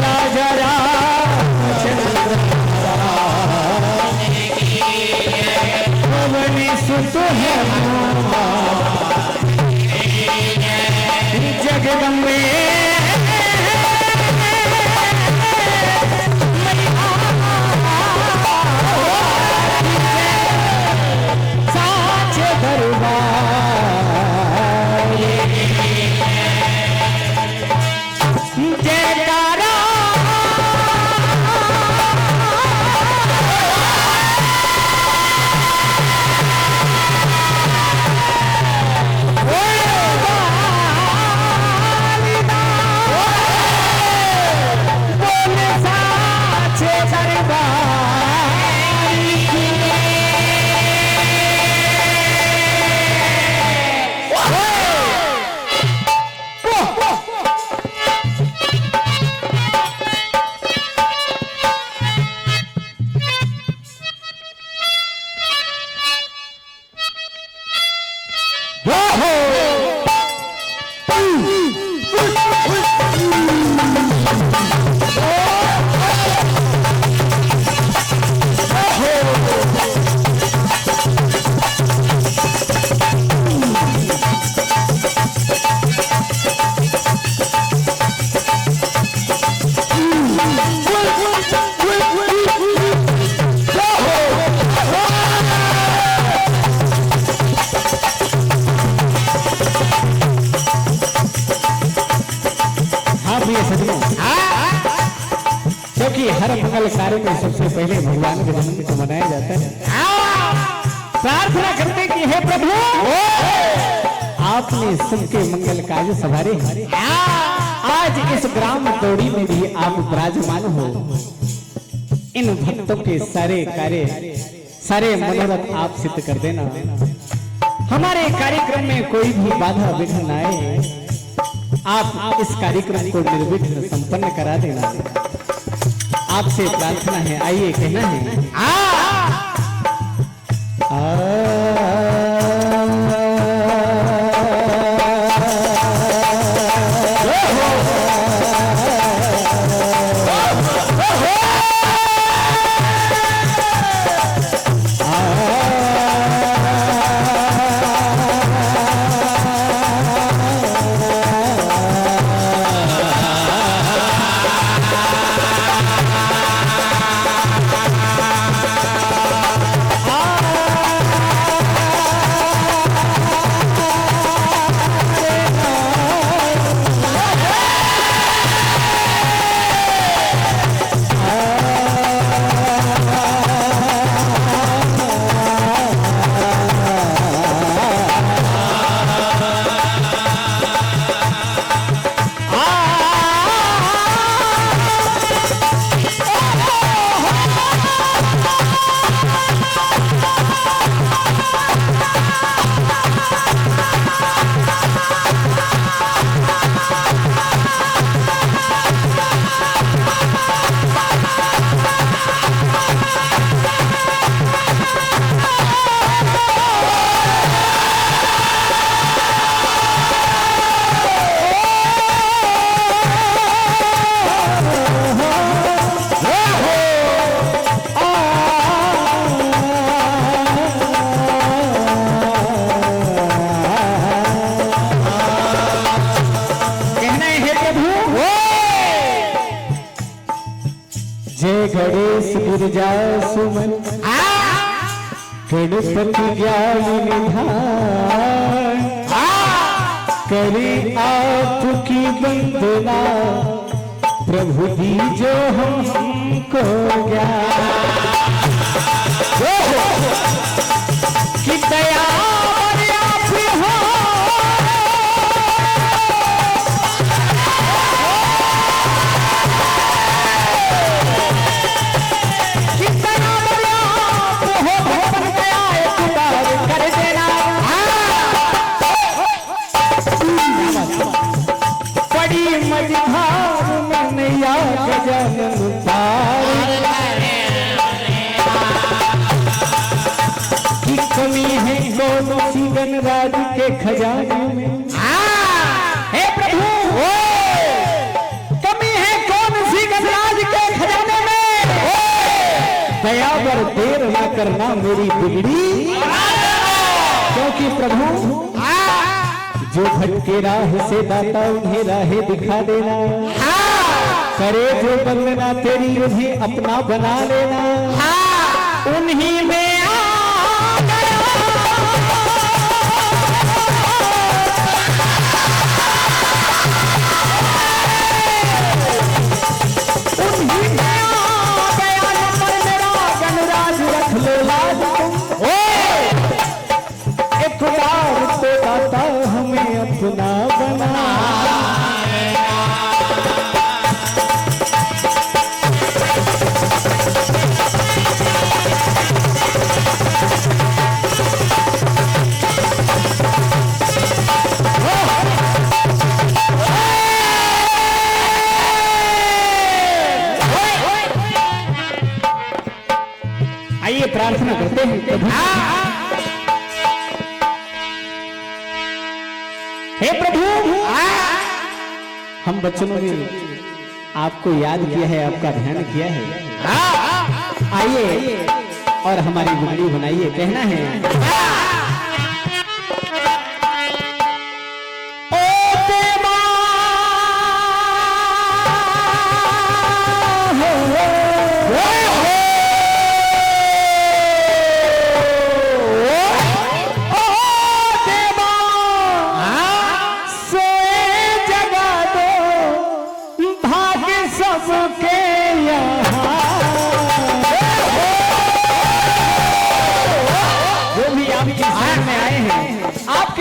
राजा रामचंद्र पवन सुत है जगदम्बे साचे दरबार जयकारा क्योंकि हर मंगल कार्य में सबसे पहले भगवान के जन्म को मनाया जाता है। प्रार्थना करते कि हे प्रभु आपने सबके मंगल कार्य संभाले। आज इस ग्राम तोड़ी में भी आप विराजमान हो। इन भक्तों के सारे कार्य सारे मनोरथ आप सिद्ध कर देना। हमारे कार्यक्रम में कोई भी बाधा विघ्न न आए। आप इस कार्यक्रम को निर्विघ्न संपन्न करा देना। आपसे प्रार्थना है, आइए कहना है गणेश गिरजा सुमन गणपति ज्ञान निधान करे आपकी वंदना प्रभु दीजो हमको ज्ञान कि दया की कमी है गणराज के खजाने में करना मेरी बिगड़ी, क्योंकि प्रभु जो भटके राह से दाता उन्हें राहें दिखा देना, करे जो बंदना तेरी उन्हें अपना बना लेना, उन्हीं में हमें अपना बना। आइए प्रार्थना करते हैं। हे प्रभु, हम बच्चों ने आपको याद किया है, आपका ध्यान किया है, आइए और हमारी बिगड़ी बनाइए। कहना है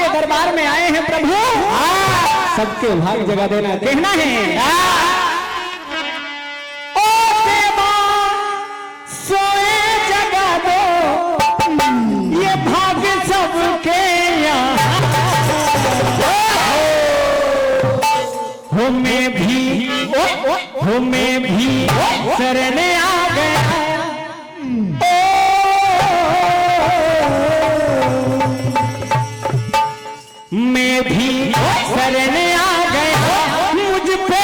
दरबार में आए हैं प्रभु, सबके भाग जगा देना। कहना है ओ देवा सोए जगा दो, ये भाग सबके यहाँ हो, मैं भी शरण आ गया, मैं भी शरण आ गया, मुझ पे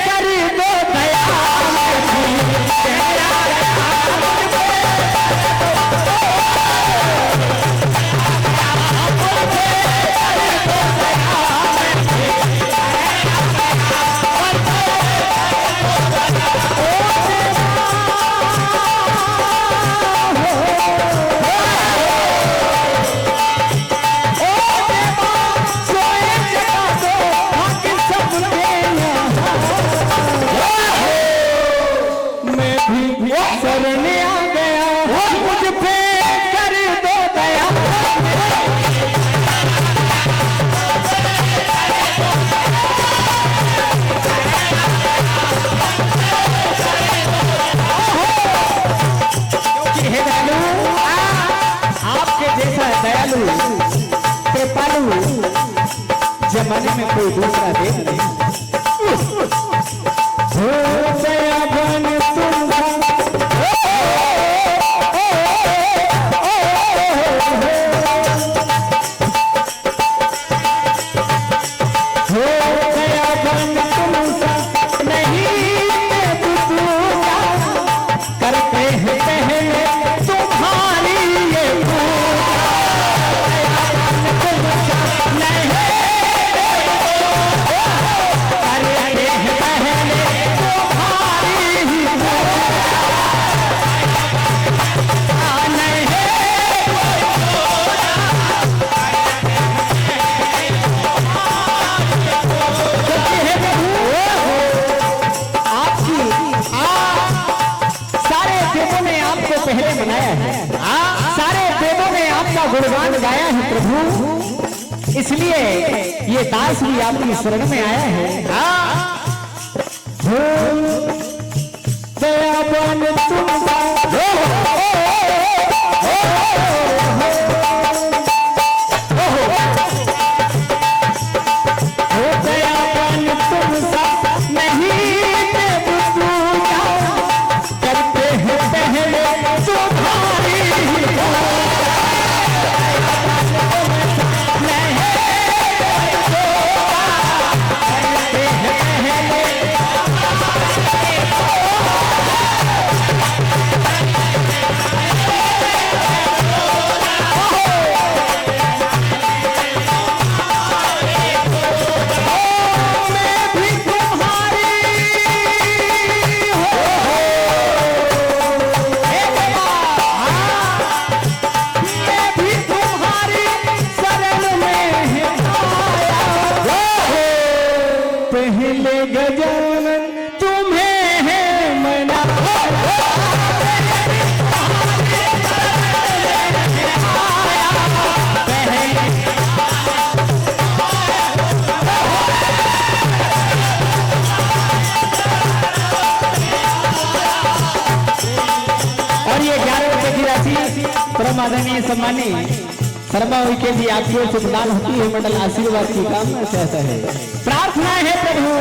कर दो दया, शरण आ गया, मुझ पे कर दो दया, हे दयालु, आपके जैसा दयालु कृपालु जमाने में कोई दूसरा देव नहीं। हो दया बन पहले मनाया है, सारे देवों ने आपका गुणगान गाया है प्रभु, इसलिए ये दास भी आपकी शरण में आया है। दयावान परमादरणीय सम्मानी शर्मा के लिए आपकी ओर से प्रदान होती है मंडल आशीर्वाद की कामना चाहता है। प्रार्थना है प्रभु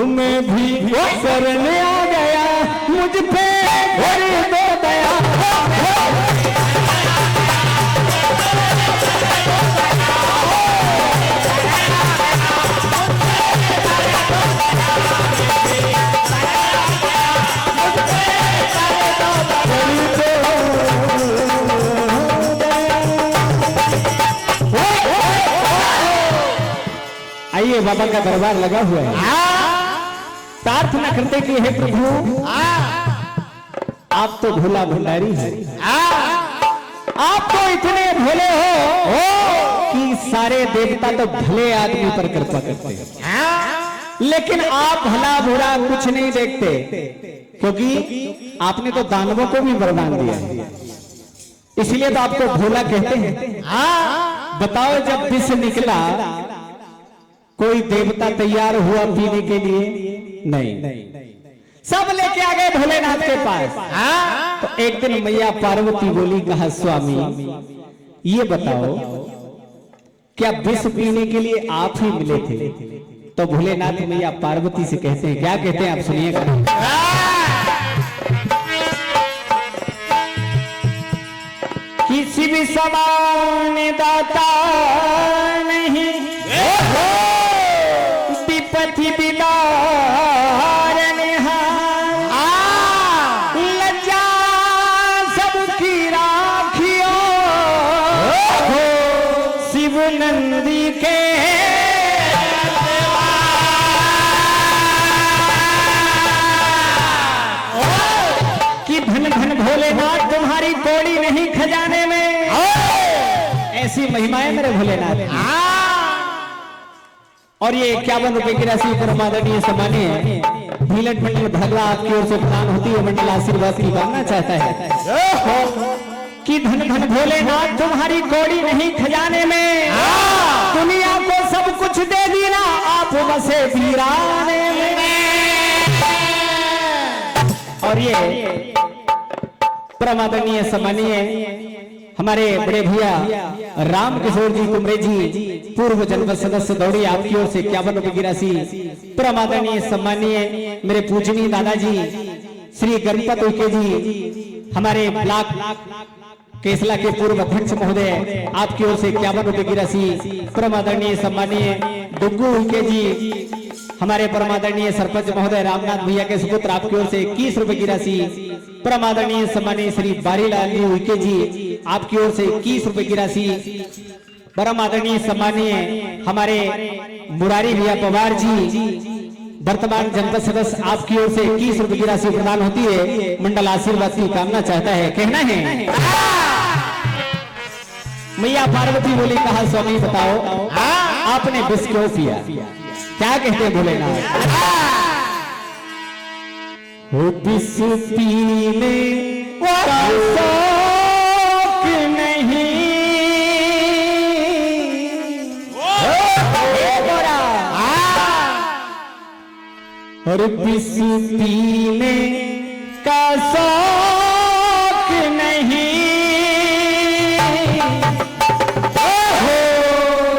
मैं भी शरण आ गया मुझ पे भर दो दया। आइए बाबा का दरबार लगा हुआ है। प्रार्थना करते कि हे प्रभु आप तो भोला भंडारी हैं, आप तो इतने भोले हो कि सारे देवता तो भले आदमी पर कृपा करते हैं, लेकिन आप भला बुरा कुछ नहीं देखते, क्योंकि आपने तो दानवों को भी वरदान दिया, इसलिए तो आपको भोला कहते हैं। बताओ जब विष निकला कोई देवता तैयार हुआ पीने के लिए? नहीं, सब लेके आ गए भोलेनाथ के पास। तो एक दिन मैया पार्वती बोली, कहा स्वामी ये बताओ क्या विष पीने के लिए आप ही मिले थे? तो भोलेनाथ मैया पार्वती से कहते हैं, क्या कहते हैं आप सुनिएगा। किसी भी समान दाता नहीं विपत्ति बिलारन लज्जा सबकी राखियो शिव नंदी के कि धन धन भोलेनाथ तुम्हारी कौड़ी नहीं खजाने में। ऐसी महिमाएं मेरे भोलेनाथ। और ये 51 रुपए की राशि परमादरणीय सम्मानीय भीलट मंडल भरला आपकी ओर से प्रदान होती है। मंडल आशीर्वाद की कामना चाहता है कि धन धन भोलेनाथ तुम्हारी कौड़ी नहीं खजाने में, दुनिया को सब कुछ दे दीना आप बसे वीराने में। और ये परमादरणीय सम्मानीय हमारे बड़े भैया राम किशोर जी कुमरे जी पूर्व जनपद सदस्य दौड़ी आपकी ओर से 51 रुपए की राशि। परमादरणीय सम्मानीय मेरे पूजनीय दादाजी श्री गणपत उइके जी हमारे ब्लॉक केसला के पूर्व अध्यक्ष महोदय आपकी ओर से 51 रुपए की राशि। परमादरणीय सम्मानीय डुग्गू उइके जी हमारे परमादरणीय सरपंच महोदय रामनाथ भैया के सुपुत्र आपकी ओर से 21 रुपए की राशि। परमादरणीय सम्मानीय श्री बारीलाल उइके जी आपकी ओर से 21 रुपए की राशि। परमादरणीय सम्मानीय हमारे मुरारी भैया पवार जी वर्तमान जनपद सदस्य आपकी ओर से 21 रुपए की राशि प्रदान होती है। मंडल आशीर्वाद की कामना चाहता है। कहना है मैया पार्वती बोली, कहा स्वामी बताओ आपने विष क्यों पिया? क्या कहते हैं भोलेनाथ? हो विष पीने का शौक नहीं, और विष पीने का शौक नहीं,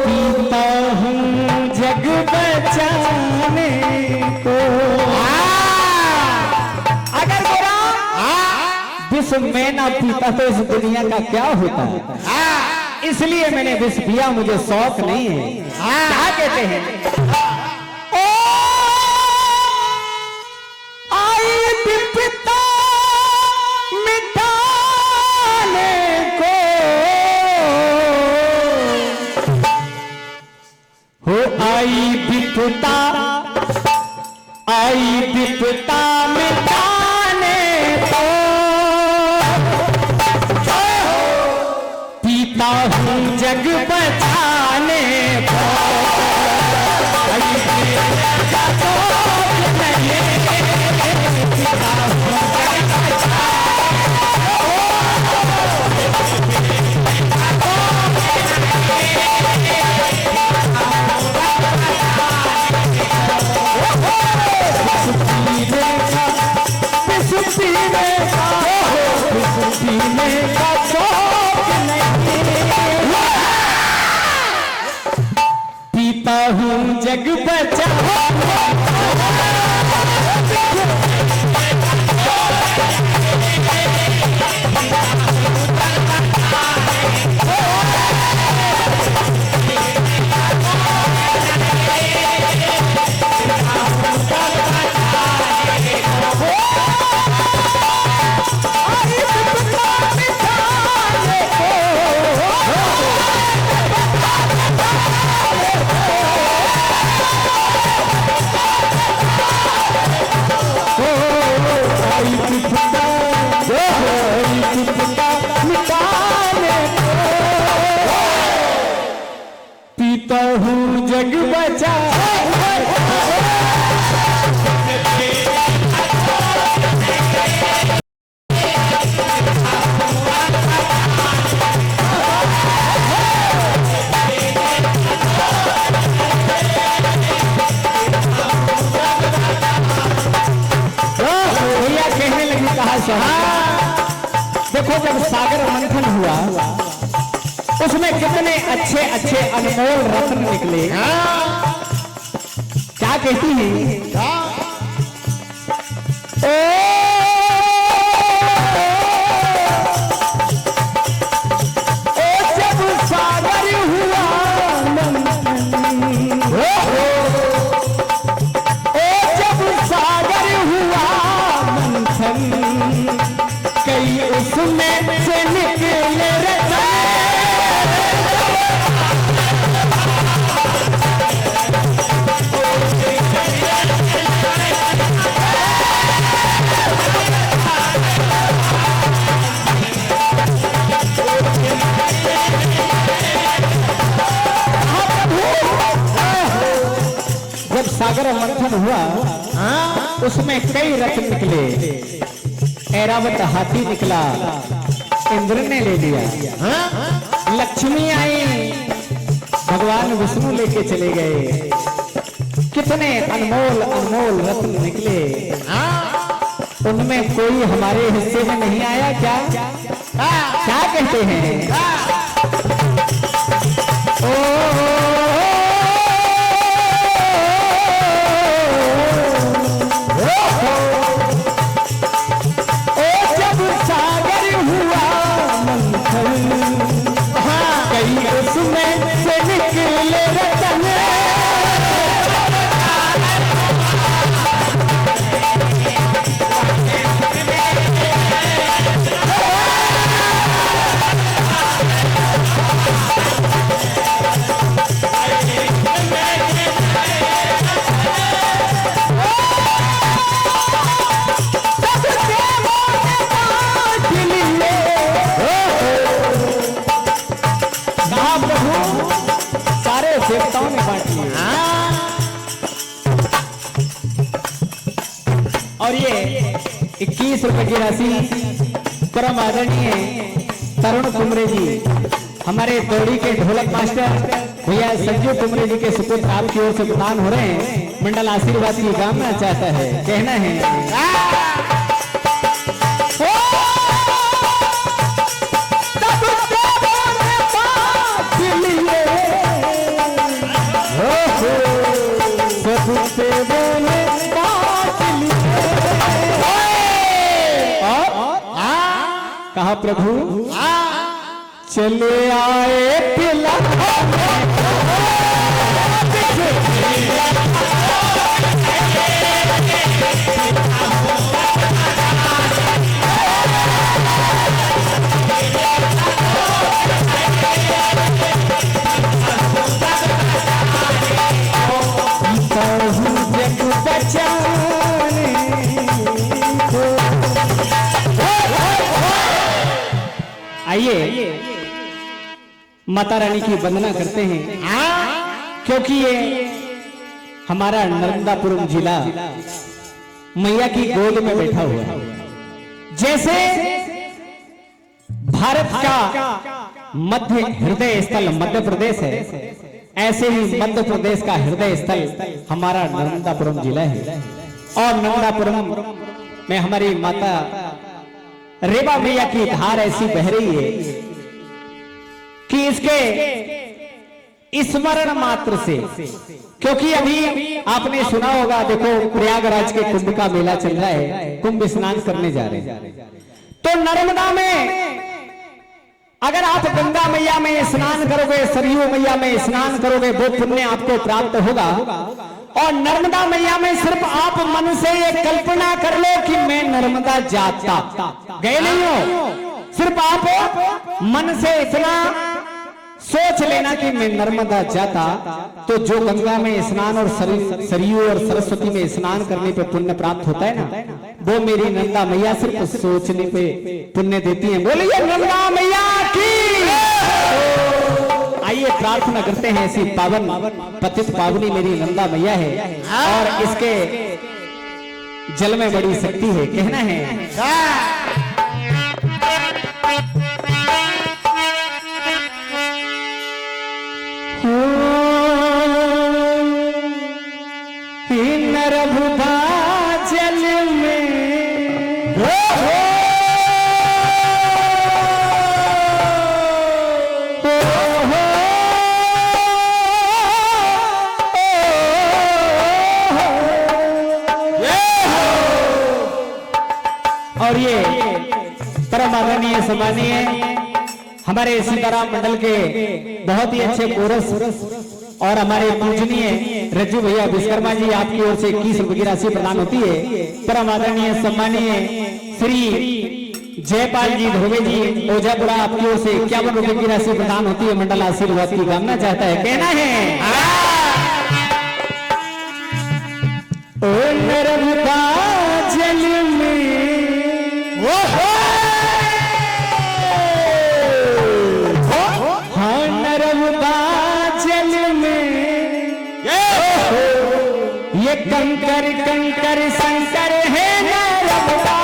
पीता हूँ जग बचाने को। अगर मेरा विष मैं ना पीता तो इस दुनिया का क्या होता है, इसलिए मैंने विष पिया, मुझे शौक नहीं है। क्या कहते हैं? विपत्ता मिटाने को हो आई विपत्ता मिटाने को, पीता हूँ जग बचाने को। जीने का शौक नहीं, पीता हूँ जग बचा पीता हूँ जग बचा भैया कहने लगी कहा देखो जब सागर मंथन हुआ उसमें कितने अच्छे अच्छे अनमोल रत्न निकले। क्या कहती है ओ जब सागर हुआ मंथन, ओ जब सागर हुआ मंथन, कई उसमें से निकले रतन। जब सागर मंथन हुआ उसमें कई रत्न निकले, ऐरावत हाथी निकला, इंद्र ने ले लिया, लक्ष्मी आई, भगवान विष्णु लेके चले गए। कितने अनमोल अनमोल रत्न निकले, उनमें कोई हमारे हिस्से में नहीं आया क्या? क्या कहते हैं? ओ उसमें से निकले रतन। देवताओं ने बांट लिए। और ये 21 रुपए की राशि परम आदरणीय तरुण कुमरे जी, हमारे दौड़ी के ढोलक मास्टर भैया संजू कुमरे जी के सुपुत्र आपकी ओर से प्रदान हो रहे हैं। मंडल आशीर्वाद की कामना चाहता है, कहना है कहा प्रभु चले आए पिला आइए माता रानी की वंदना करते हैं, क्योंकि ये हमारा नर्मदापुरम जिला मैया की गोद में बैठा हुआ है। जैसे भारत का मध्य हृदय स्थल मध्य प्रदेश है, ऐसे ही मध्य प्रदेश का हृदय स्थल हमारा नर्मदापुरम जिला है। और नर्मदापुरम में हमारी माता रेवा मैया की धार ऐसी बह रही है कि इसके स्मरण मात्र से, क्योंकि अभी आपने सुना होगा, देखो प्रयागराज के कुंभ का मेला चल रहा है, कुंभ स्नान करने जा रहे हैं। तो नर्मदा में अगर आप गंगा मैया में स्नान करोगे, सरयू मैया में स्नान करोगे, वो पुण्य आपको प्राप्त होगा। और नर्मदा मैया में सिर्फ आप मन से ये कल्पना कर लो कि मैं नर्मदा जाता, गए नहीं हो, सिर्फ आप मन से इतना सोच लेना कि मैं नर्मदा जाता, तो जो गंगा में स्नान और सरयू और सरस्वती में स्नान करने पे पुण्य प्राप्त होता है ना, वो मेरी नंदा मैया सिर्फ सोचने पे पुण्य देती है। बोलिए नंदा मैया की। आइए प्रार्थना करते हैं, ऐसी पावन पतित पावनी मेरी नंदा मैया है और इसके जल में बड़ी शक्ति है। कहना है नर्मदा जल में और ये परम आदरणीय सम्मानीय हमारे सीताराम मंडल के बहुत ही अच्छे कोरस और हमारे पूजनीय रज्जू भैया विश्वकर्मा जी, आपकी ओर से 21 रुपए की राशि प्रदान होती है। परम आदरणीय सम्मानीय श्री जयपाल जी धोबे जी ओझापुरा, आपकी ओर से 51 रुपए की राशि प्रदान होती है। मंडल आशीर्वाद की कामना चाहता है। कहना है ओ नर्मदा जल में ये कंकर कंकर शंकर है नर्मदा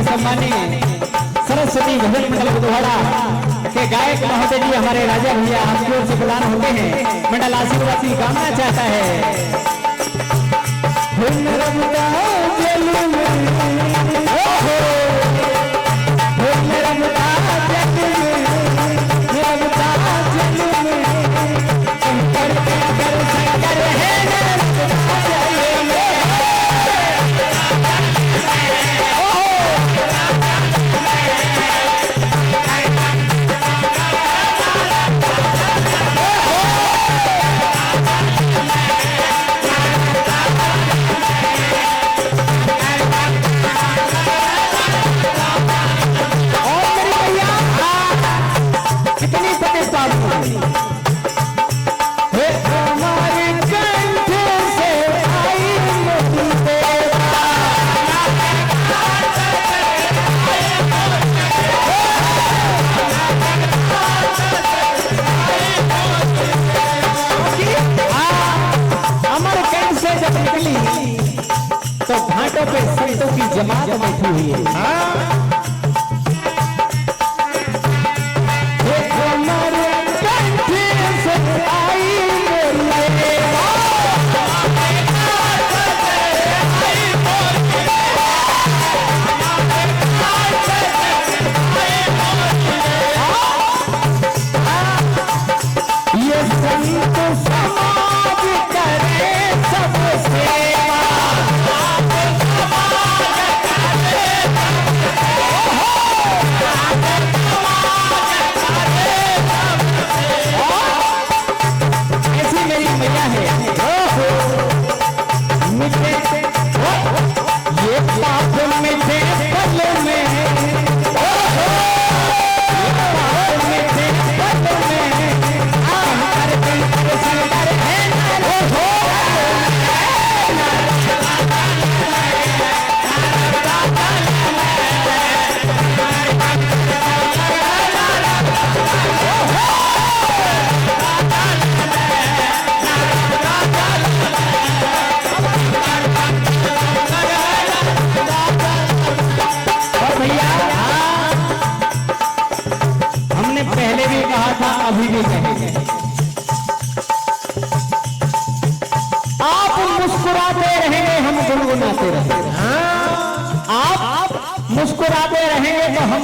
सम्मानीय सरस्वती भजन मंडल बुधवाड़ा के गायक महोदय जी हमारे राजा भैया आपकी ओर से प्रदान होते हैं। मंडल आशीर्वाद की कामना चाहता है। तो घाटों पे संतों की जमात बैठी हुई है।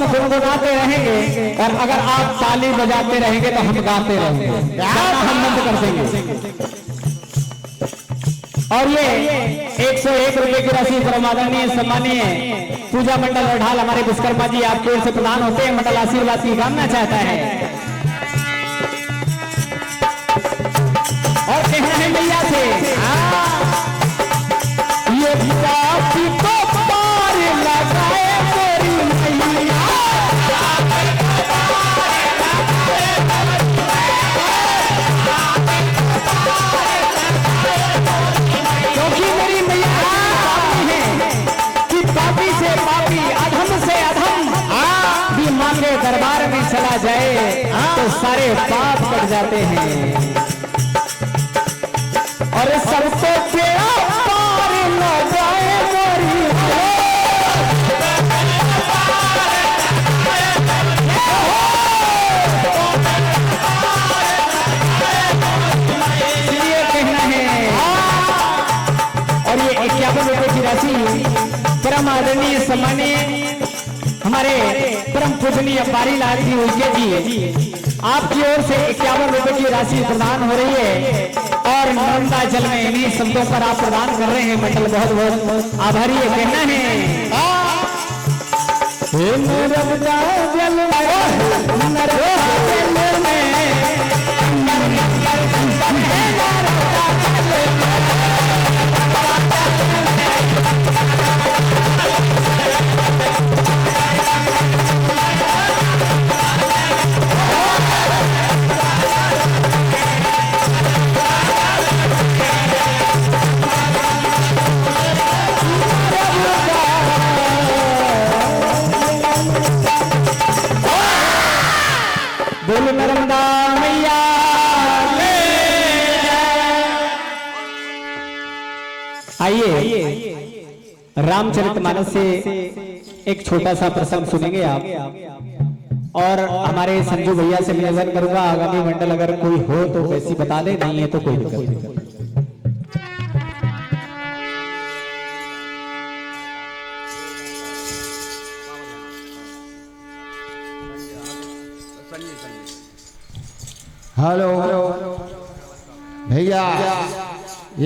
हम गुनगुनाते रहेंगे, और अगर आप ताली बजाते रहेंगे तो हम गाते रहेंगे, गाना हम बंद कर देंगे। और ये 101 रुपए की राशि परम आदरणीय सम्मानीय पूजा मंडल और ढाल हमारे विश्वकर्मा जी आपकी ओर से प्रदान होते हैं। मंडल आशीर्वाद की कामना चाहता है और कहना है मैया से, ये पापी को पार लगाए मेरी मैया, क्योंकि मेरी मैया पापी है कि पापी से पापी, अधम से अधम भी मांगे दरबार में चला जाए तो सारे पाप कट जाते हैं, और सबको तेरा पार न जाए मेरी, इसलिए कहना है। और ये 51 रुपए की राशि परम आदरणीय सम्मानीय हमारे परम पूजनीय बारी लाल जी उइके जी आपकी ओर से 51 रुपए की राशि प्रदान हो रही है, और नर्मदा जल में इन्हीं शब्दों पर आप प्रदान कर रहे हैं। मंडल बहुत बहुत आभारी है। कहना है नर्मदा जल में, नर्मदा जल में, बोल नर्मदा मैया ले। आइए रामचरितमानस से एक छोटा सा प्रसंग सुनेंगे आप, और हमारे संजू भैया से निवेदन करूंगा आगामी मंडल अगर कोई हो तो वैसी बता दे, नहीं है तो कोई दिक्कत नहीं। हेलो भैया,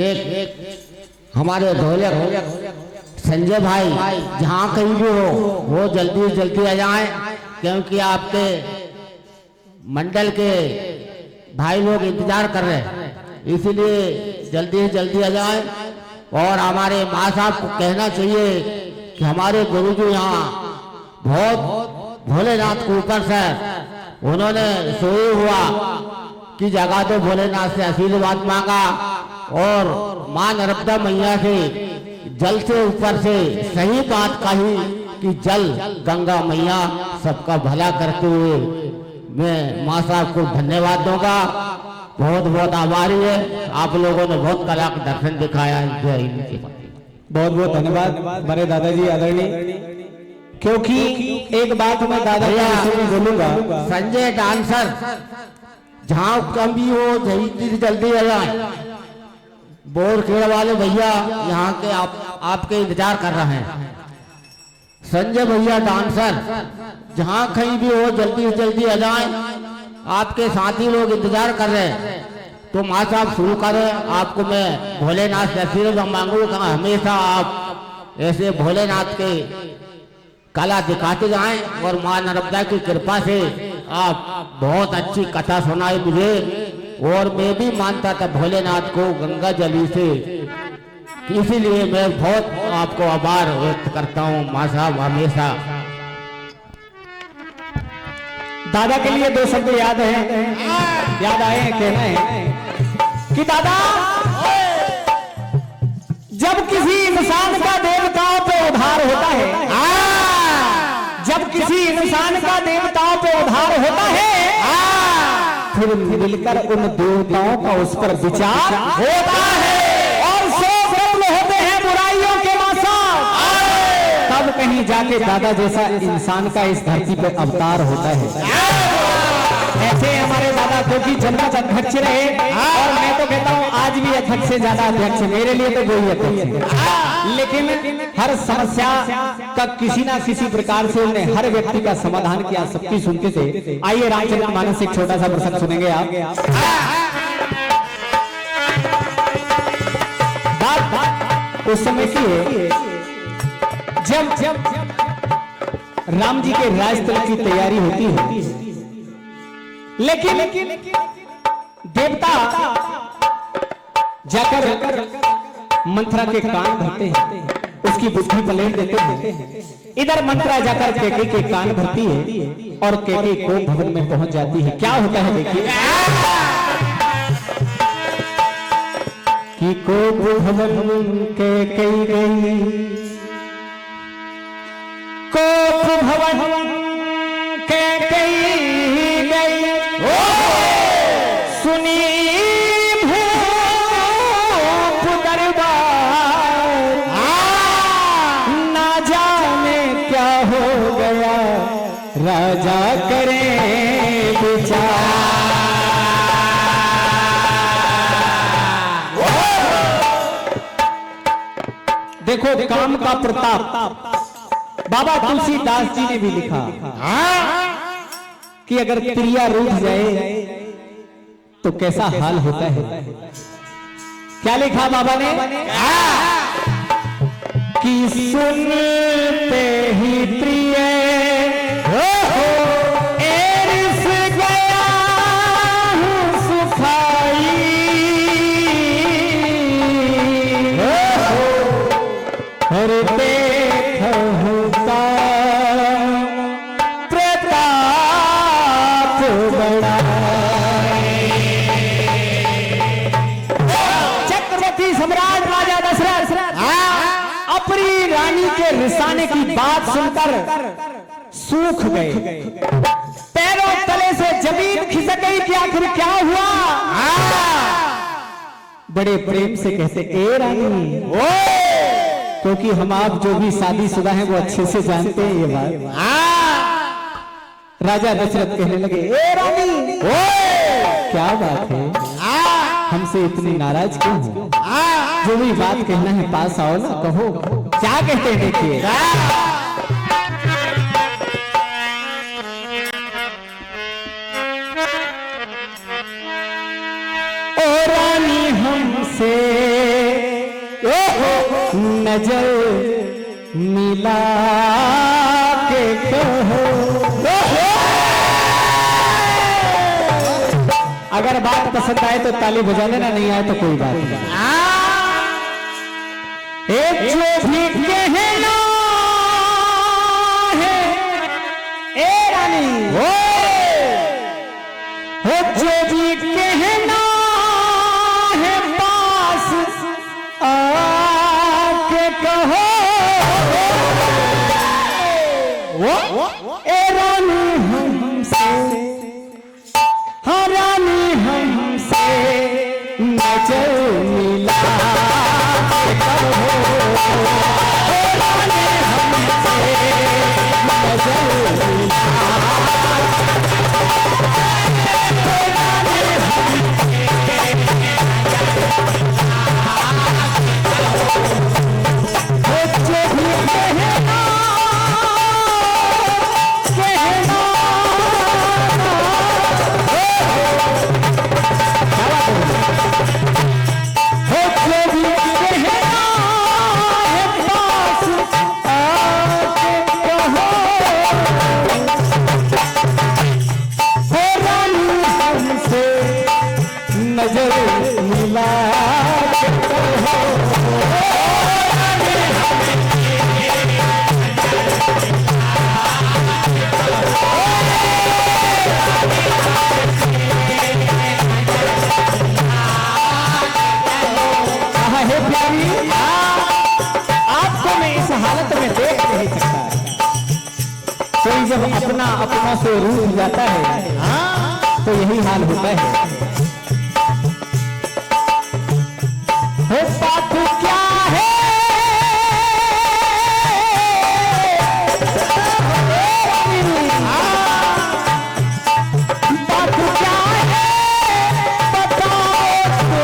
एक हमारे ढोलक संजय भाई जहाँ कहीं भी हो वो जल्दी जल्दी आ जाएं, क्योंकि आपके मंडल के भाई लोग इंतजार कर रहे हैं, इसीलिए जल्दी जल्दी आ जाएं। और हमारे माँ साहब को कहना चाहिए कि हमारे गुरुजी यहाँ बहुत भोलेनाथ के ऊपर से उन्होंने सोए हुआ की जगह तो भोलेनाथ से आशीर्वाद मांगा, और माँ नर्मदा मैया से जल से ऊपर से सही बात कही कि जल गंगा मैया सबका भला करते हुए मैं माँ साहब को धन्यवाद दूंगा। बहुत बहुत आभारी है, आप लोगों ने बहुत कला का दर्शन दिखाया है। बहुत बहुत धन्यवाद हमारे दादाजी आदरणीय, क्योंकि एक बात मैं दादाजी से बोलूंगा, संजय डांसर जहाँ कभी हो जल्दी जल्दी आ जाए। बोरखेड़ वाले भैया यहाँ के आपके इंतजार कर रहे हैं। संजय भैया डांसर जहाँ कहीं भी हो जल्दी जल्दी आ जाए, आपके साथी लोग इंतजार कर रहे हैं। तो माँ साहब शुरू करें, आपको मैं भोलेनाथ से आशीर्वाद मांगूंगा, हमेशा आप ऐसे भोलेनाथ के कला दिखाते जाएं, और माँ नर्मदा की कृपा से आप बहुत अच्छी कथा सुनाई मुझे, और मैं भी मानता था भोलेनाथ को गंगा जली से, इसीलिए मैं बहुत आपको आभार व्यक्त करता हूँ माँ साहब। हमेशा दादा के लिए दो शब्द याद आए, कहना है कि दादा जब किसी इंसान का देवताओं पे उधार होता है, जब किसी इंसान का देवताओं पे उधार होता है, फिर मिलकर उन देवताओं का उस पर विचार होता है, और सो प्रबल होते हैं बुराइयों के मासा, तब कहीं जाके दादा जैसा इंसान का इस धरती पर अवतार होता है। ऐसे हमारे दादा जो कि जन्नत अध्यक्ष रहे, और मैं तो कहता हूँ आज भी अध्यक्ष से ज्यादा अध्यक्ष है, मेरे लिए तो वही अध्यक्ष है। लेकिन हर समस्या का किसी ना किसी प्रकार से उन्होंने हर व्यक्ति का समाधान किया, सबकी सुनते थे। आइए रामचरितमानस से एक छोटा सा प्रसंग सुनेंगे आप। बात उस समय की है जब राम जी के राजतल की तैयारी होती है, लेकिन देवता जाकर मंथरा के कान भरते हैं, उसकी बुद्धि पलट देते हैं। इधर मंथरा जाकर कैकेयी के कान भरती है और कैकेयी कोप भवन में पहुंच जाती है। क्या होता है देखिए कि कोप भवन कैकेयी गई, कोप भवन कैकेयी गई, सुनी भूप दरबार, ना जाने क्या हो गया राजा करे विचार। देखो काम का प्रताप बाबा तुलसीदास जी ने भी लिखा कि अगर प्रिया रूठ जाए तो कैसा हाल होता है। क्या लिखा बाबा ने कि सुनते ही प्रिय एरिस गया हूं सुखाई, और देखूं का प्रताप बड़ा। चक्रवर्ती सम्राट राजा दशरथ अपनी रानी के रिसाने की बात सुनकर सूख गए, पैरों तले से जमीन खिसक गई कि आखिर क्या हुआ। बड़े प्रेम से कहते ए रानी, क्योंकि हम आप जो भी शादीशुदा हैं वो अच्छे से जानते हैं ये बात। राजा दशरथ कहने लगे ए रानी, क्या बात है, हमसे इतनी नाराज क्यों हो? जो भी बात कहना है पास आओ ना, कहो क्या कहते हैं देखिए। ओ रानी हमसे नजर मिला के कहो, अगर बात पसंद आए तो ताली बजा लेना, नहीं आए तो कोई बात नहीं। एक जो भी कहना है ए रानी, हो जो भी कहना है पास आके कहो, ए रानी हमसे, हाँ रानी हमसे नजर मिला के कहो, ए रानी हमसे नजर मिला, कोई जब अपना अपनों से रूठ जाता है तो यही हाल होता है। हो बात क्या है, बात क्या है बताओ तो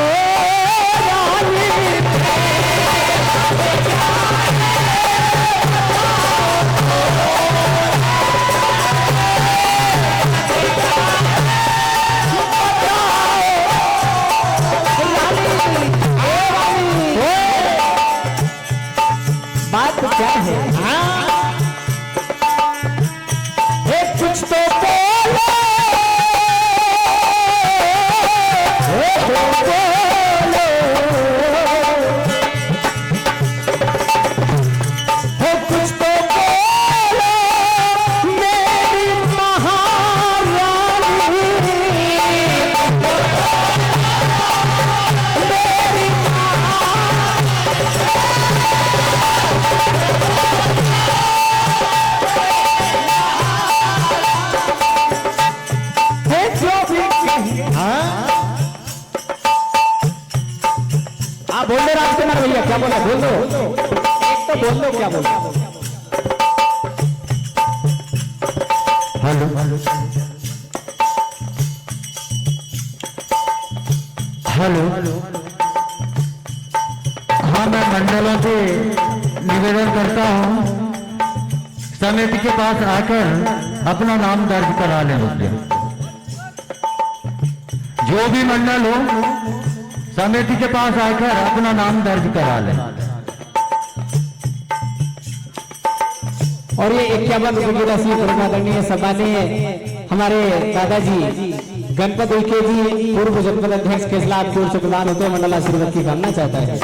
हाँ बोल दो राजकुमार भैया, क्या बोला, बोल दो, एक तो बोल दो क्या बोला। हेलो हेलो, हाँ मैं मंडलों से निवेदन करता हूँ समिति के पास आकर अपना नाम दर्ज करा लें मुझे। जो भी मंडल हो समिति के पास आकर अपना नाम दर्ज करा लें। और ये 51 रुपए की राशि परमादरणीय सम्मानीय हमारे दादाजी गणपत उइके जी पूर्व जनपद अध्यक्ष केसला आपकी ओर से प्रदान होते हैं, मंडल आशीर्वाद की कामना चाहता है।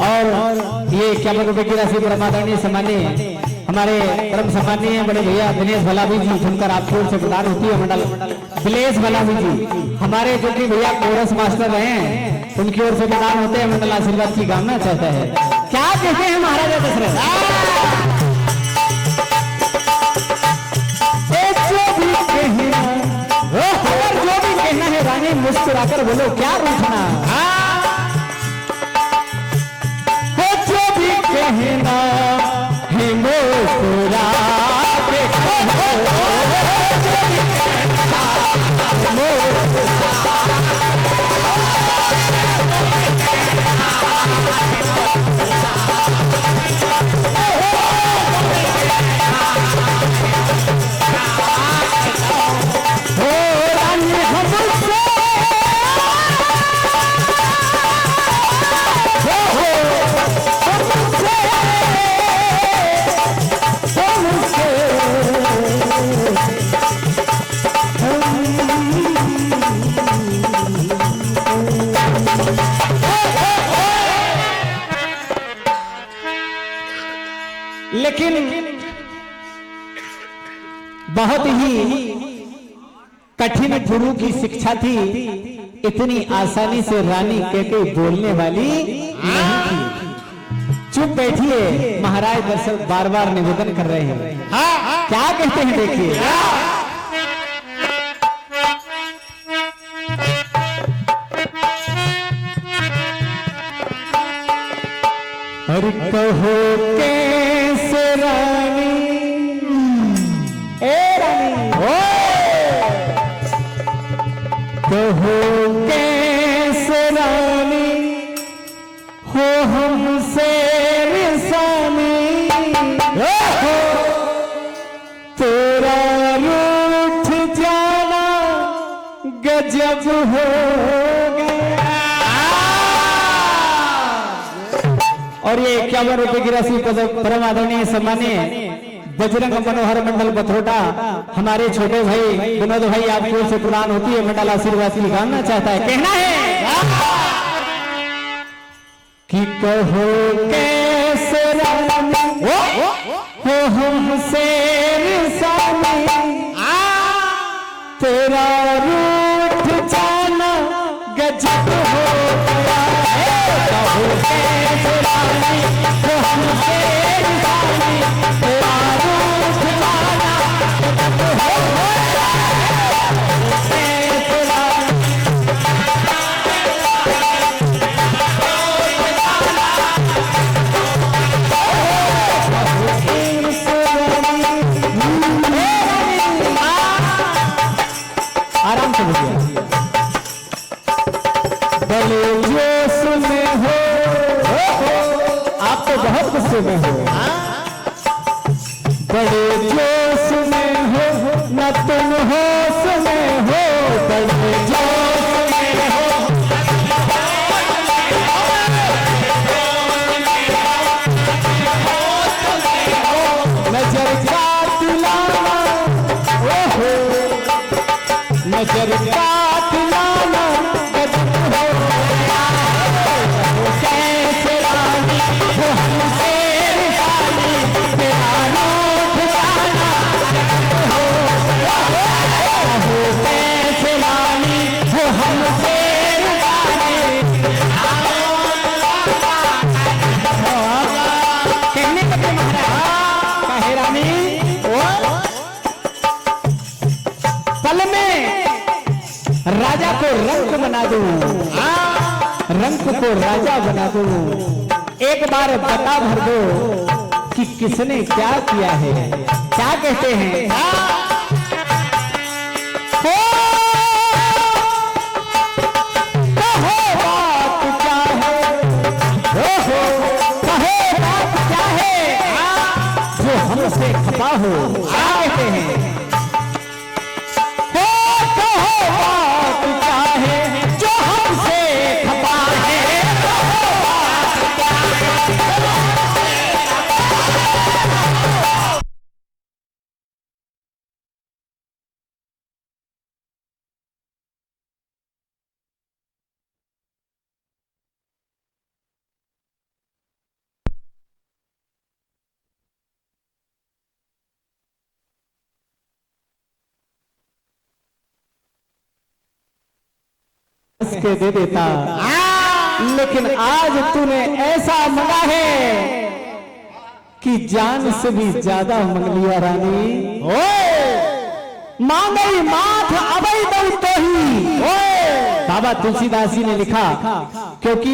और ये 51 रुपए की राशि परमादरणीय सम्मानीय हमारे परम सम्मानीय बड़े भैया दिनेश भलावी जी सुनकर आपकी ओर से प्रदान होती है, मंडल दिनेश भलावी जी हमारे जो कि भैया कोरस मास्टर रहे हैं उनकी ओर से प्रदान होते हैं, मंडल आशीर्वाद की कामना चाहता है। क्या कहते हैं महाराजा दशरथ, अगर जो भी कहना है रानी मुस्कुराकर बोलो, क्या रूठना, जो भी कहना है मुस्कुरा के कहो, जो भी कहना लेकिन बहुत ही कठिन गुरु की शिक्षा थी, इतनी आसानी से रानी कहके बोलने वाली नहीं थी। चुप बैठिए, महाराज दशरथ बार बार निवेदन कर रहे हैं, क्या कहते हैं देखिए। हर कहो कैसे रानी, ए रानी ओ कहो कैसे रानी हो हमसे रिसानी, हो तेरा रूठ जाना गजब हो गया। और ये 51 रुपए की राशि परम आदरणीय सम्मानीय बजरंग मनोहर मंडल बथोटा हमारे छोटे भाई विनोद भाई आपकी ओर से प्रदान होती है, मंडल आशीर्वाद की कामना चाहता है। कहना है कि कहो कैसे रानी हो हमसे रिसानी, तेरा रूठ जाना गजब हो गया है। कहो कैसे रानी हो हमसे रिसानी, तेरा रूठ जाना गजब हो गया है। कैसे रानी आराम से बोलिए। बड़े जोश में हो, आप तो बहुत गुस्से में हो, बड़े जोश में हो न तुम होश में हो, बड़े जोश में हो नजर का दिलाना, ओहो नजर का दिलाना गजब हो गया है। कैसे रानी हो हमसे रिसानी, तेरा रूठ जाना गजब हो गया है। कैसे रानी हो हमसे रिसानी, कहने को तो महाराज कहे रानी पल में राजा को रंक बना दूं, रंक को राजा बना दूं। एक बार बता भर दो कि किसने क्या किया है। क्या कहते हैं? हमसे खपा हो। क्या कहते हैं? कहो बात क्या है जो हमसे खपा है। के दे देता, लेकिन आज तूने ऐसा मंगा है कि जान से भी ज्यादा मंग लिया रानी। मांगई माथ अबई दऊ तो ही। बाबा तुलसीदास जी ने लिखा, क्योंकि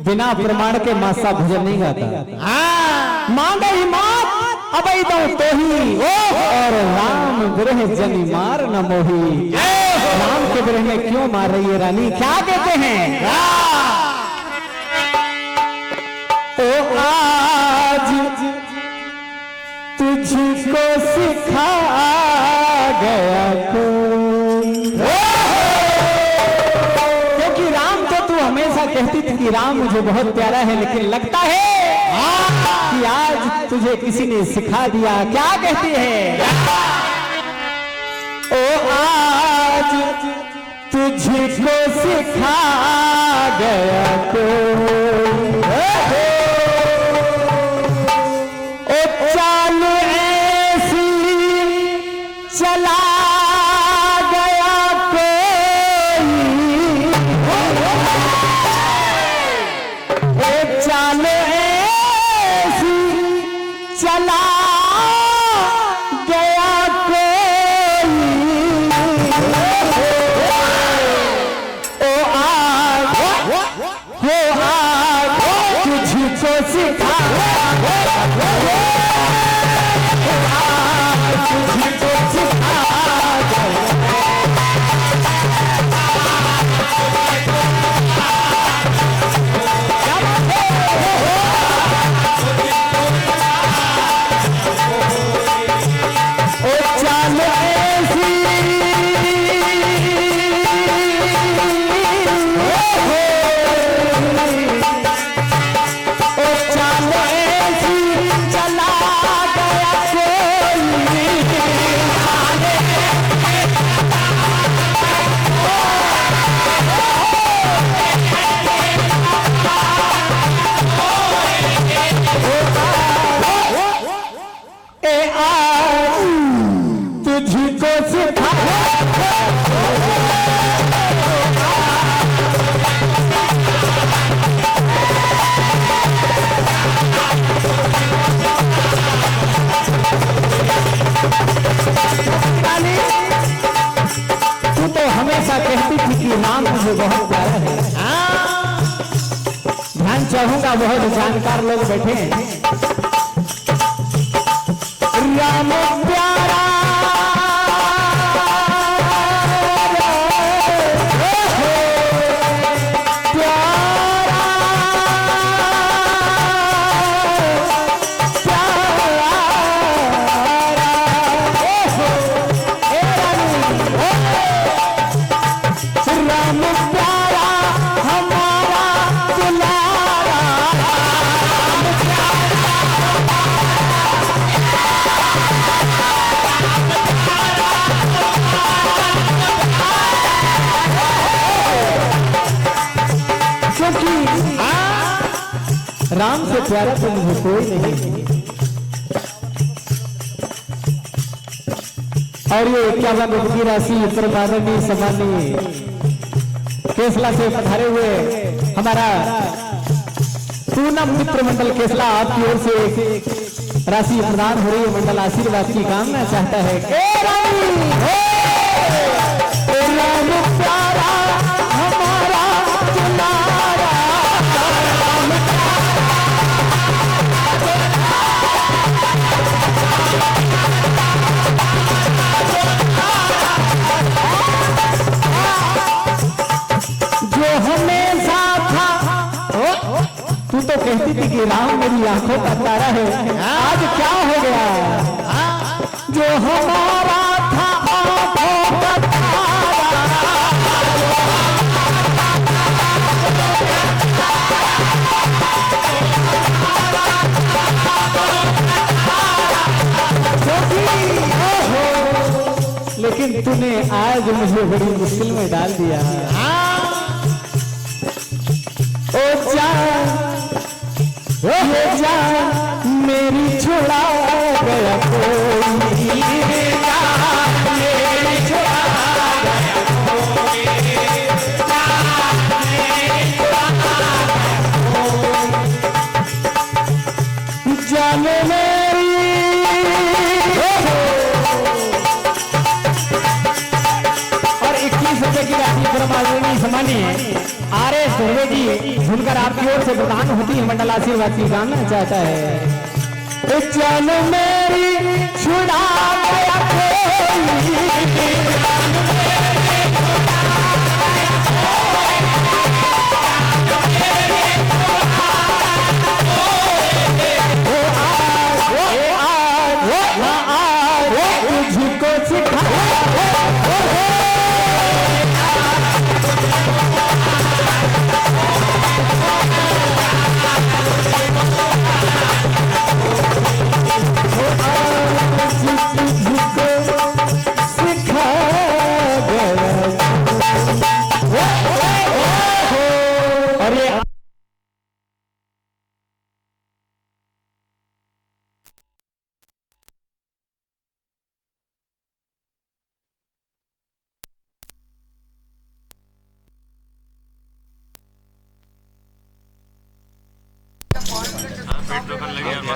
बिना प्रमाण के मासा भजन नहीं गाता। मांगई माथ अबई दऊ तो ही, और राम विरह जनि मार न मोही। राम के विरह में क्यों मार रही है रानी? क्या कहते हैं? ओ आज तुझको सिखा गया कोई। क्योंकि राम तो तू हमेशा कहती थी कि राम मुझे बहुत प्यारा है, लेकिन लगता है कि आज तुझे किसी ने सिखा दिया। क्या कहती है? ओ आज तुझको सिखा गया कोई, ओ चाल ऐसी चला गया कोई, ओ चाल ऐसी चला गया कोई। ओ आज तुझको सिखा तुझको सिखा तुझको सिखा तू तो हमेशा कहती थी कि राम मुझे बहुत प्यारा है। ध्यान चाहूंगा, बहुत जानकार लोग बैठे हैं। राम प्यारा राम से प्यारा तो मुझे कोई नहीं। और ये 51 की राशि प्रमाननीय सम्माननीय केसला से पधारे हुए हमारा पूनम मित्र मंडल केसला, आपकी ओर से राशि प्रदान हो रही है। मंडल आशीर्वाद की कामना चाहता है। कहती थी कि राम मेरी आंखों का तारा है, आज क्या हो गया? जो हमारा था आंखों का लेकिन तूने आज मुझे बड़ी मुश्किल में डाल दिया। ओ जान, ये जान मेरी छुड़ा गया कोई, ये जान मेरी छुड़ा गया कोई, जान मेरी छुड़ा गया कोई, जान मेरी। और 21 रुपए की राशि परमात्मा समान्य आर एस धुर्वे जी सुनकर आपकी ओर से प्रदान होती है मंडल आशीर्वाद की गाना चाहता है। चल मेरी छुड़ा गया तुझको सिखा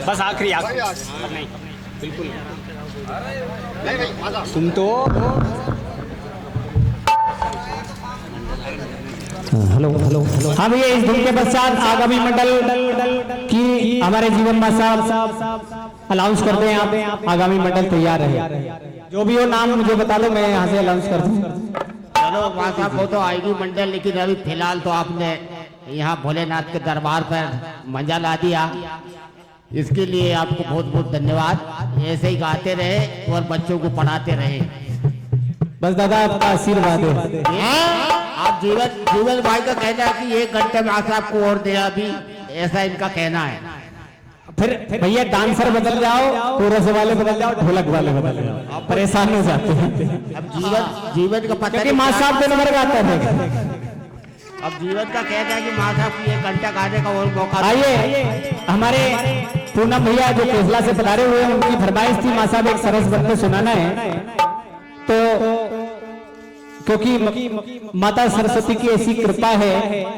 बस आखिरी नहीं बिल्कुल तुम तो हेलो हेलो हेलो। हाँ भैया, इस धुन के पश्चात आगामी मंडल की हमारे जीवन मां साहब अनाउंस करते हैं। आप आगामी मंडल तैयार है, जो भी हो नाम मुझे बता दो, मैं यहाँ से अनाउंस कर दूँ। चलो मां साहब, वो तो आएगी मंडल, लेकिन अभी फिलहाल तो आपने यहाँ भोलेनाथ के दरबार पर मजा ला दिया, इसके लिए आपको बहुत बहुत धन्यवाद। ऐसे ही गाते रहे और बच्चों को पढ़ाते रहे। बस दादा आपका आशीर्वाद है। आप जीवन भाई का कहना है कि 1 घंटे में आप आपको और दे, अभी ऐसा इनका कहना है। फिर भैया डांसर बदल जाओ, कोरस वाले बदल जाओ, ढोलक वाले बदल जाओ, आप परेशान हो जाते हैं। अब जीवन का पता क्योंकि माँ साहब दिन भर गाते थे। अब जीवन का कहना है कि माँ साहब की 1 घंटा गाने का और मौका। आइए, हमारे पूनम भैया जो केसला से पधारे हुए हैं, उनकी फरमाइश थी माँ साहब एक सरस बंद सुनाना है। तो क्योंकि माता सरस्वती की ऐसी कृपा है,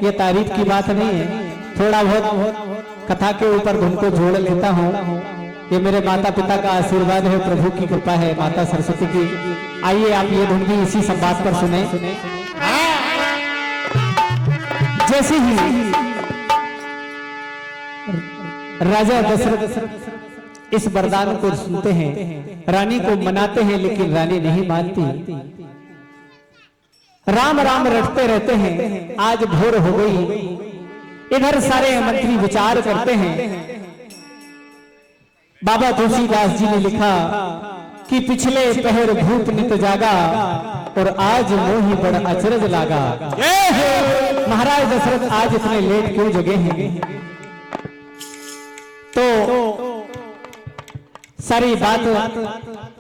ये तारीफ की बात नहीं है, थोड़ा बहुत कथा के ऊपर धुन को जोड़ लेता हूँ। ये मेरे माता पिता का आशीर्वाद है, प्रभु की कृपा है, माता सरस्वती की। आइए आप ये धुन भी इसी संवाद पर सुने। जैसे ही राजा दशरथ इस वरदान को सुनते हैं, रानी को मनाते हैं, लेकिन रानी नहीं मानती। राम राम रटते रहते हैं। आज भोर हो गई, इधर सारे मंत्री विचार करते हैं। बाबा तुलसीदास जी ने लिखा कि पिछले पहर भूप नित जागा और आज मोही बड़ अचरज लागा। महाराज दशरथ आज इतने लेट क्यों जगे हैं? तो सारी बात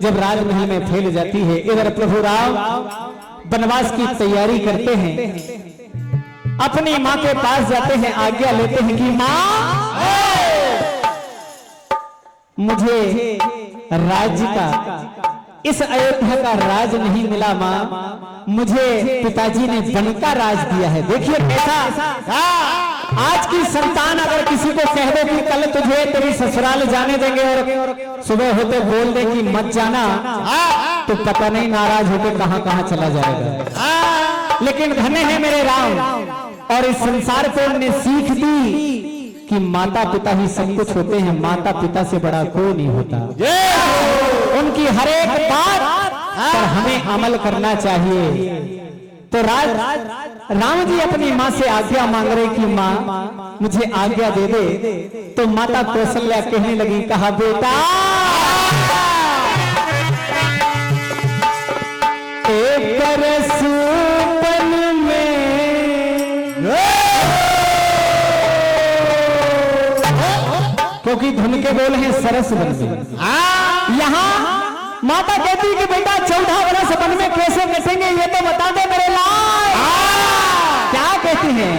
जब राजमहल में फैल जाती है, इधर प्रभु राम वनवास की तैयारी करते हैं, अपनी माँ के पास जाते हैं, आज्ञा लेते हैं कि माँ मुझे राज्य का, इस अयोध्या का राज नहीं मिला माँ, मुझे पिताजी ने वन का राज दिया है। देखिए कैसा आज की संतान अगर किसी को कह दे कि कल तुझे तेरी ससुराल जाने देंगे और सुबह होते बोल दे कि मत जाना, तो पता नहीं नाराज होकर कहां कहां चला जाएगा। लेकिन धन्य है मेरे राम, और इस संसार को उन्हें सीख दी कि माता पिता ही सब कुछ होते हैं, माता पिता से बड़ा कोई नहीं होता। उनकी हर एक बात पर हमें अमल करना चाहिए। तो राम जी अपनी माँ से आज्ञा मांग रहे कि माँ मुझे आज्ञा दे दे। तो माता कौशल्या कहने लगी, कहा बेटा एक रसूपन में, क्योंकि धुन के बोल हैं सरस वन में। यहाँ माता कहती कि बेटा 14 वर्ष वन में कैसे कटेंगे ये तो बता दे मेरे लाल। क्या कहती हैं?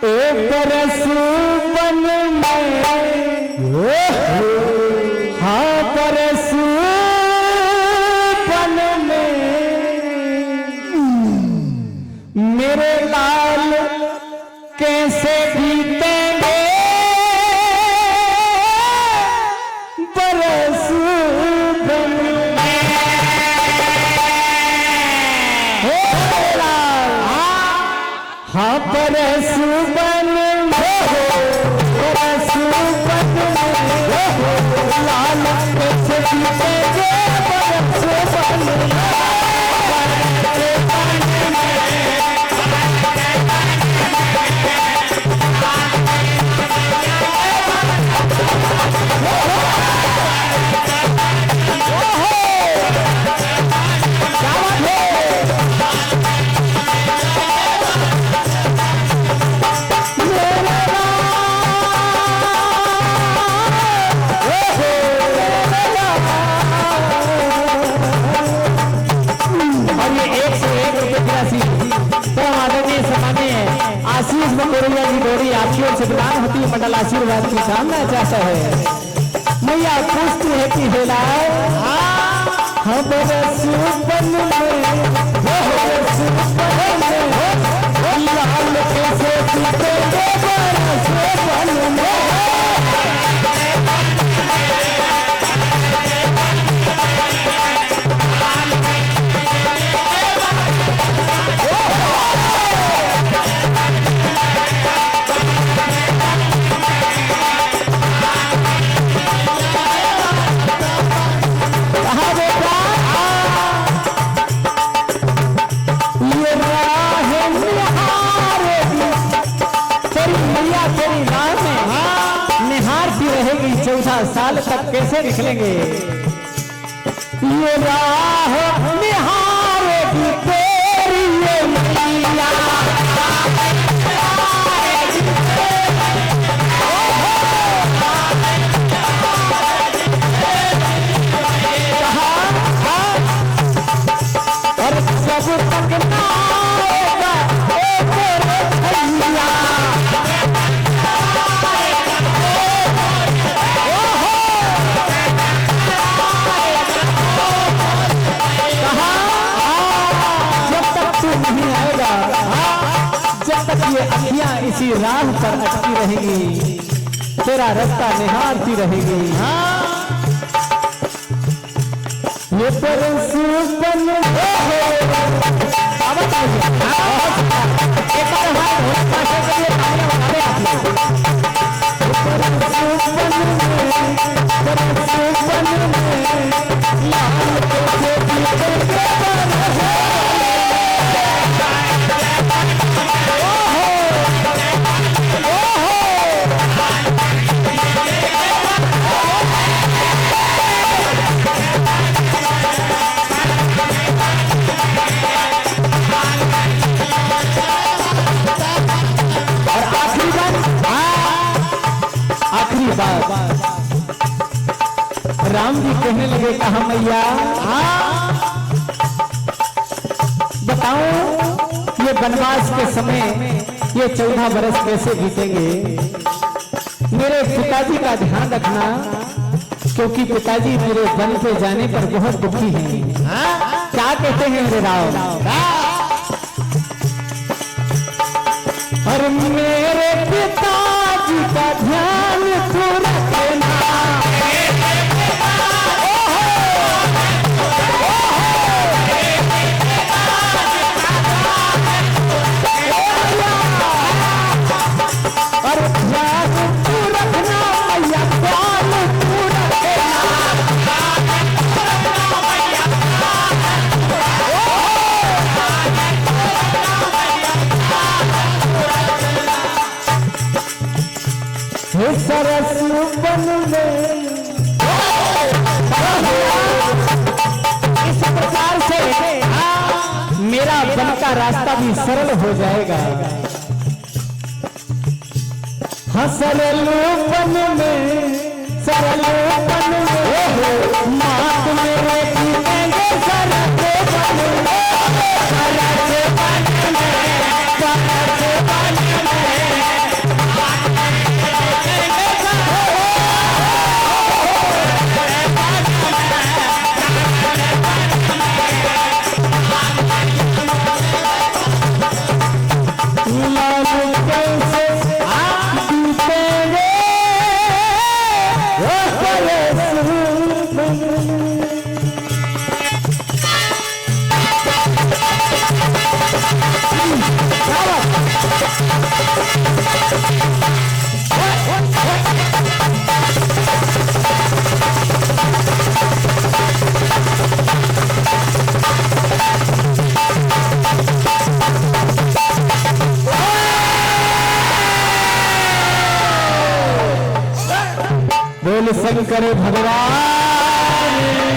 एक रसूपन में, हाँ परसूपन में मेरे लाल कैसे बीतेंगे परसूपन में। हाँ परसूपन में, परसूपन में लाल कैसे बीतेंगे परसूपन में। आशीष बकोरिया जी डोरी आपकी ओर से प्रदान होती है। मंडल आशीर्वाद की कामना चाहता है। मैया पूछती है कि हे लाल हम परसूपन में, लाल कैसे बीतेंगे परसूपन में। साल तक कैसे निकलेंगे? ये राह निहारेगी तेरी ये मैया, और सब तक ना आएगा भैया। नहीं आएगा जब तक ये अखियां इसी राह पर अटकी रहेगी, तेरा रास्ता निहारती रहेगी। ये परसूपन राम जी कहने लगे, कहा मैया बताओ ये वनवास के समय ये 14 वर्ष कैसे बीतेंगे? मेरे पिताजी का ध्यान रखना, क्योंकि पिताजी मेरे वन पे जाने पर बहुत दुखी हैं। क्या कहते हैं मेरे राम? और मेरे पिताजी का ध्यान तू रखना, और ध्यान तू रखना मैया, ध्यान तू रखना। सरस बन में। इस प्रकार से मेरा वन का रास्ता भी सरल हो जाएगा। सरल बन में, सरल बन में मात मेरे पीएंगे सरल बन में, सरल बन में, सरल बन बोल शंकर भगवान।